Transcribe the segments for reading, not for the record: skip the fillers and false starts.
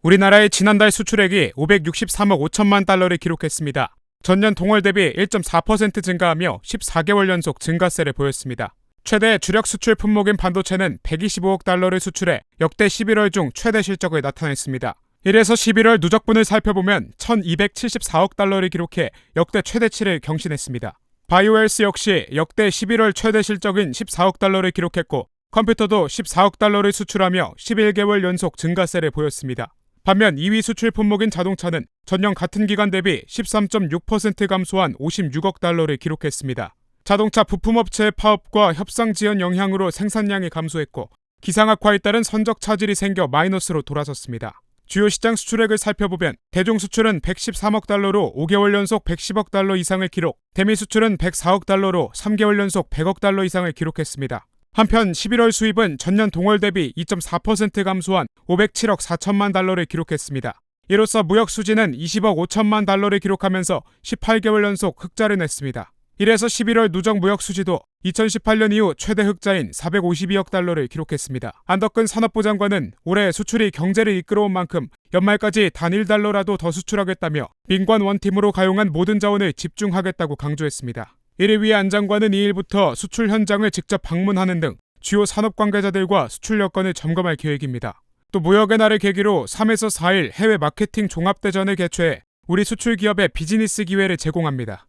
우리나라의 지난달 수출액이 563억 5천만 달러를 기록했습니다. 전년 동월 대비 1.4% 증가하며 14개월 연속 증가세를 보였습니다. 최대 주력 수출 품목인 반도체는 125억 달러를 수출해 역대 11월 중 최대 실적을 나타냈습니다. 이래서 11월 누적분을 살펴보면 1274억 달러를 기록해 역대 최대치를 경신했습니다. 바이오헬스 역시 역대 11월 최대 실적인 14억 달러를 기록했고 컴퓨터도 14억 달러를 수출하며 11개월 연속 증가세를 보였습니다. 반면 2위 수출 품목인 자동차는 전년 같은 기간 대비 13.6% 감소한 56억 달러를 기록했습니다. 자동차 부품업체의 파업과 협상 지연 영향으로 생산량이 감소했고 기상 악화에 따른 선적 차질이 생겨 마이너스로 돌아섰습니다. 주요 시장 수출액을 살펴보면 대중 수출은 113억 달러로 5개월 연속 110억 달러 이상을 기록, 대미 수출은 104억 달러로 3개월 연속 100억 달러 이상을 기록했습니다. 한편 11월 수입은 전년 동월 대비 2.4% 감소한 507억 4천만 달러를 기록했습니다. 이로써 무역 수지는 20억 5천만 달러를 기록하면서 18개월 연속 흑자를 냈습니다. 이래서 11월 누적 무역 수지도 2018년 이후 최대 흑자인 452억 달러를 기록했습니다. 안덕근 산업부 장관은 올해 수출이 경제를 이끌어온 만큼 연말까지 단 1달러라도 더 수출하겠다며 민관 원팀으로 가용한 모든 자원을 집중하겠다고 강조했습니다. 이를 위해 안 장관은 2일부터 수출 현장을 직접 방문하는 등 주요 산업 관계자들과 수출 여건을 점검할 계획입니다. 또 무역의 날을 계기로 3에서 4일 해외 마케팅 종합대전을 개최해 우리 수출 기업의 비즈니스 기회를 제공합니다.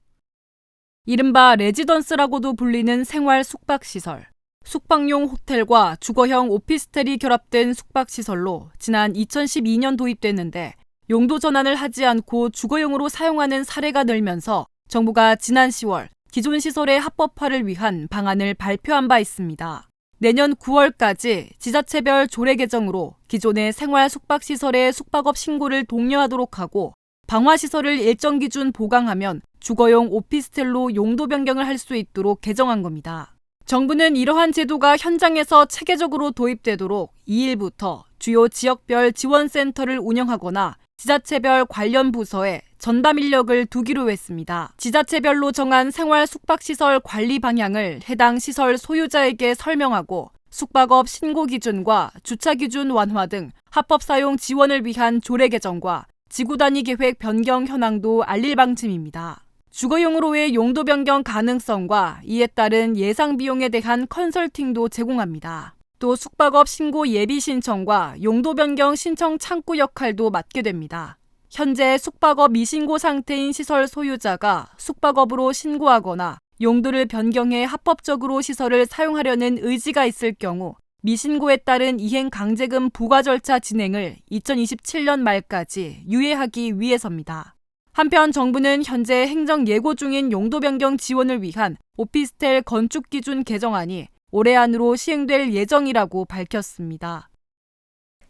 이른바 레지던스라고도 불리는 생활 숙박시설. 숙박용 호텔과 주거형 오피스텔이 결합된 숙박시설로 지난 2012년 도입됐는데 용도 전환을 하지 않고 주거용으로 사용하는 사례가 늘면서 정부가 지난 10월 기존 시설의 합법화를 위한 방안을 발표한 바 있습니다. 내년 9월까지 지자체별 조례 개정으로 기존의 생활 숙박시설의 숙박업 신고를 독려하도록 하고 방화시설을 일정 기준 보강하면 주거용 오피스텔로 용도 변경을 할 수 있도록 개정한 겁니다. 정부는 이러한 제도가 현장에서 체계적으로 도입되도록 2일부터 주요 지역별 지원센터를 운영하거나 지자체별 관련 부서에 전담 인력을 두기로 했습니다. 지자체별로 정한 생활 숙박시설 관리 방향을 해당 시설 소유자에게 설명하고 숙박업 신고 기준과 주차 기준 완화 등 합법 사용 지원을 위한 조례 개정과 지구 단위 계획 변경 현황도 알릴 방침입니다. 주거용으로의 용도 변경 가능성과 이에 따른 예상 비용에 대한 컨설팅도 제공합니다. 또 숙박업 신고 예비 신청과 용도 변경 신청 창구 역할도 맡게 됩니다. 현재 숙박업 미신고 상태인 시설 소유자가 숙박업으로 신고하거나 용도를 변경해 합법적으로 시설을 사용하려는 의지가 있을 경우 미신고에 따른 이행 강제금 부과 절차 진행을 2027년 말까지 유예하기 위해서입니다. 한편 정부는 현재 행정 예고 중인 용도 변경 지원을 위한 오피스텔 건축 기준 개정안이 올해 안으로 시행될 예정이라고 밝혔습니다.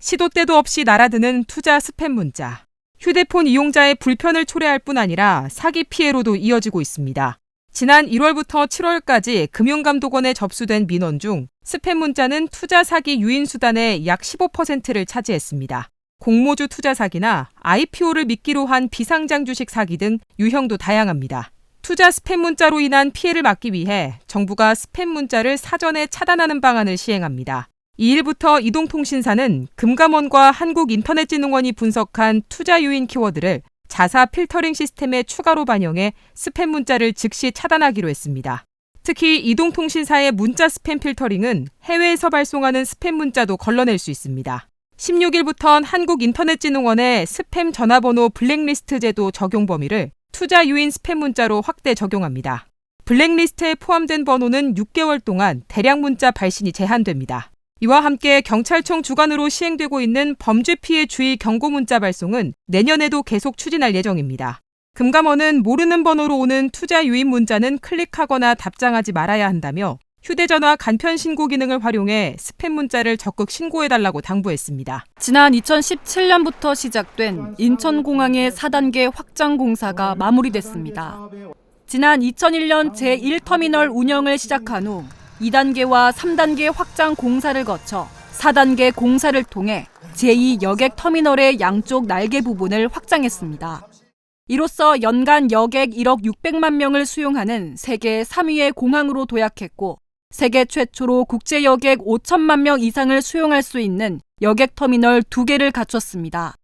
시도 때도 없이 날아드는 투자 스팸 문자. 휴대폰 이용자의 불편을 초래할 뿐 아니라 사기 피해로도 이어지고 있습니다. 지난 1월부터 7월까지 금융감독원에 접수된 민원 중 스팸 문자는 투자 사기 유인 수단의 약 15%를 차지했습니다. 공모주 투자 사기나 IPO를 미끼로 한 비상장 주식 사기 등 유형도 다양합니다. 투자 스팸 문자로 인한 피해를 막기 위해 정부가 스팸 문자를 사전에 차단하는 방안을 시행합니다. 2일부터 이동통신사는 금감원과 한국인터넷진흥원이 분석한 투자 유인 키워드를 자사 필터링 시스템에 추가로 반영해 스팸 문자를 즉시 차단하기로 했습니다. 특히 이동통신사의 문자 스팸 필터링은 해외에서 발송하는 스팸 문자도 걸러낼 수 있습니다. 16일부터는 한국인터넷진흥원의 스팸 전화번호 블랙리스트 제도 적용 범위를 투자 유인 스팸 문자로 확대 적용합니다. 블랙리스트에 포함된 번호는 6개월 동안 대량 문자 발신이 제한됩니다. 이와 함께 경찰청 주관으로 시행되고 있는 범죄 피해 주의 경고 문자 발송은 내년에도 계속 추진할 예정입니다. 금감원은 모르는 번호로 오는 투자 유인 문자는 클릭하거나 답장하지 말아야 한다며 휴대전화 간편 신고 기능을 활용해 스팸 문자를 적극 신고해달라고 당부했습니다. 지난 2017년부터 시작된 인천공항의 4단계 확장 공사가 마무리됐습니다. 지난 2001년 제1터미널 운영을 시작한 후 2단계와 3단계 확장 공사를 거쳐 4단계 공사를 통해 제2 여객 터미널의 양쪽 날개 부분을 확장했습니다. 이로써 연간 여객 1억 600만 명을 수용하는 세계 3위의 공항으로 도약했고 세계 최초로 국제 여객 5천만 명 이상을 수용할 수 있는 여객 터미널 2개를 갖췄습니다.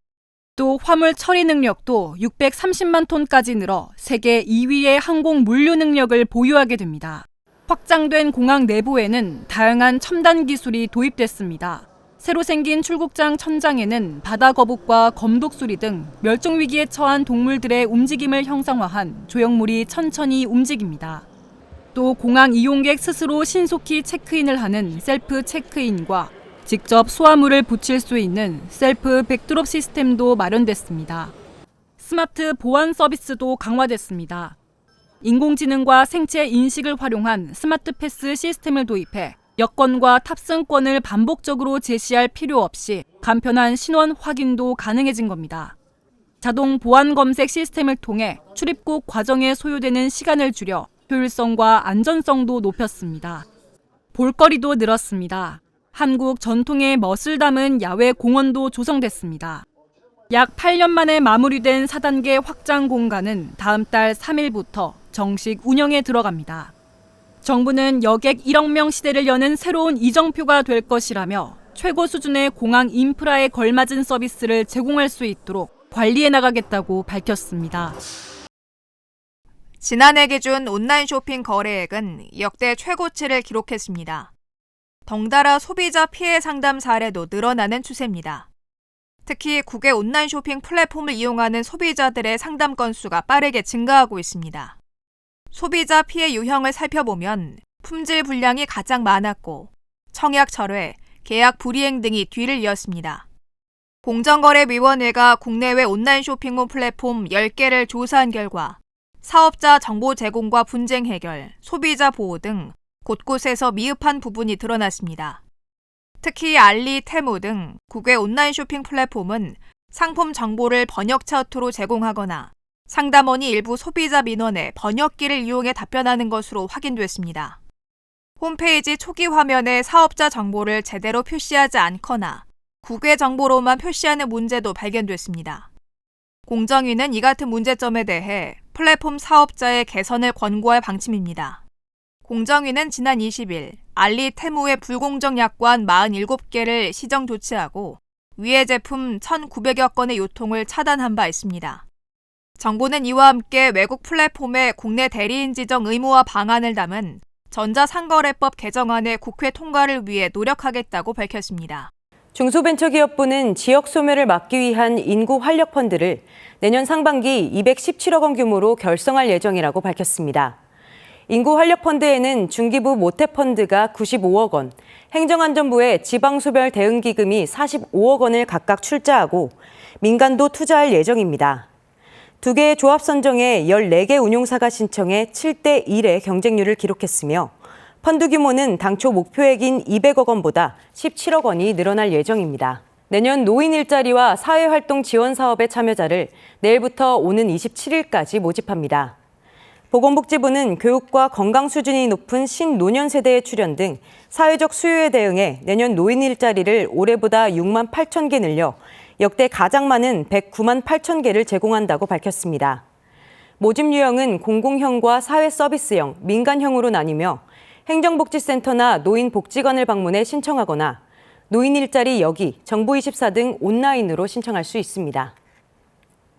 또 화물 처리 능력도 630만 톤까지 늘어 세계 2위의 항공 물류 능력을 보유하게 됩니다. 확장된 공항 내부에는 다양한 첨단 기술이 도입됐습니다. 새로 생긴 출국장 천장에는 바다 거북과 검독수리 등 멸종 위기에 처한 동물들의 움직임을 형상화한 조형물이 천천히 움직입니다. 또 공항 이용객 스스로 신속히 체크인을 하는 셀프 체크인과 직접 소화물을 붙일 수 있는 셀프 백드롭 시스템도 마련됐습니다. 스마트 보안 서비스도 강화됐습니다. 인공지능과 생체 인식을 활용한 스마트 패스 시스템을 도입해 여권과 탑승권을 반복적으로 제시할 필요 없이 간편한 신원 확인도 가능해진 겁니다. 자동 보안 검색 시스템을 통해 출입국 과정에 소요되는 시간을 줄여 효율성과 안전성도 높였습니다. 볼거리도 늘었습니다. 한국 전통의 멋을 담은 야외 공원도 조성됐습니다. 약 8년 만에 마무리된 4단계 확장 공간은 다음 달 3일부터 정식 운영에 들어갑니다. 정부는 여객 1억 명 시대를 여는 새로운 이정표가 될 것이라며 최고 수준의 공항 인프라에 걸맞은 서비스를 제공할 수 있도록 관리해 나가겠다고 밝혔습니다. 지난해 기준 온라인 쇼핑 거래액은 역대 최고치를 기록했습니다. 덩달아 소비자 피해 상담 사례도 늘어나는 추세입니다. 특히 국외 온라인 쇼핑 플랫폼을 이용하는 소비자들의 상담 건수가 빠르게 증가하고 있습니다. 소비자 피해 유형을 살펴보면 품질 불량이 가장 많았고 청약 철회, 계약 불이행 등이 뒤를 이었습니다. 공정거래위원회가 국내외 온라인 쇼핑몰 플랫폼 10개를 조사한 결과 사업자 정보 제공과 분쟁 해결, 소비자 보호 등 곳곳에서 미흡한 부분이 드러났습니다. 특히 알리, 테무 등 국외 온라인 쇼핑 플랫폼은 상품 정보를 번역 차트로 제공하거나 상담원이 일부 소비자 민원에 번역기를 이용해 답변하는 것으로 확인됐습니다. 홈페이지 초기 화면에 사업자 정보를 제대로 표시하지 않거나 국외 정보로만 표시하는 문제도 발견됐습니다. 공정위는 이 같은 문제점에 대해 플랫폼 사업자의 개선을 권고할 방침입니다. 공정위는 지난 20일 알리, 테무의 불공정 약관 47개를 시정 조치하고 위해 제품 1,900여 건의 유통을 차단한 바 있습니다. 정부는 이와 함께 외국 플랫폼의 국내 대리인 지정 의무화 방안을 담은 전자상거래법 개정안의 국회 통과를 위해 노력하겠다고 밝혔습니다. 중소벤처기업부는 지역 소멸을 막기 위한 인구 활력 펀드를 내년 상반기 217억 원 규모로 결성할 예정이라고 밝혔습니다. 인구 활력 펀드에는 중기부 모태펀드가 95억 원, 행정안전부의 지방소멸 대응기금이 45억 원을 각각 출자하고 민간도 투자할 예정입니다. 두 개의 조합 선정에 14개 운용사가 신청해 7대1의 경쟁률을 기록했으며 펀드 규모는 당초 목표액인 200억 원보다 17억 원이 늘어날 예정입니다. 내년 노인 일자리와 사회활동 지원 사업의 참여자를 내일부터 오는 27일까지 모집합니다. 보건복지부는 교육과 건강 수준이 높은 신노년 세대의 출현 등 사회적 수요에 대응해 내년 노인 일자리를 올해보다 6만 8천 개 늘려 역대 가장 많은 109만 8천 개를 제공한다고 밝혔습니다. 모집 유형은 공공형과 사회서비스형, 민간형으로 나뉘며 행정복지센터나 노인복지관을 방문해 신청하거나 노인 일자리 여기, 정부24 등 온라인으로 신청할 수 있습니다.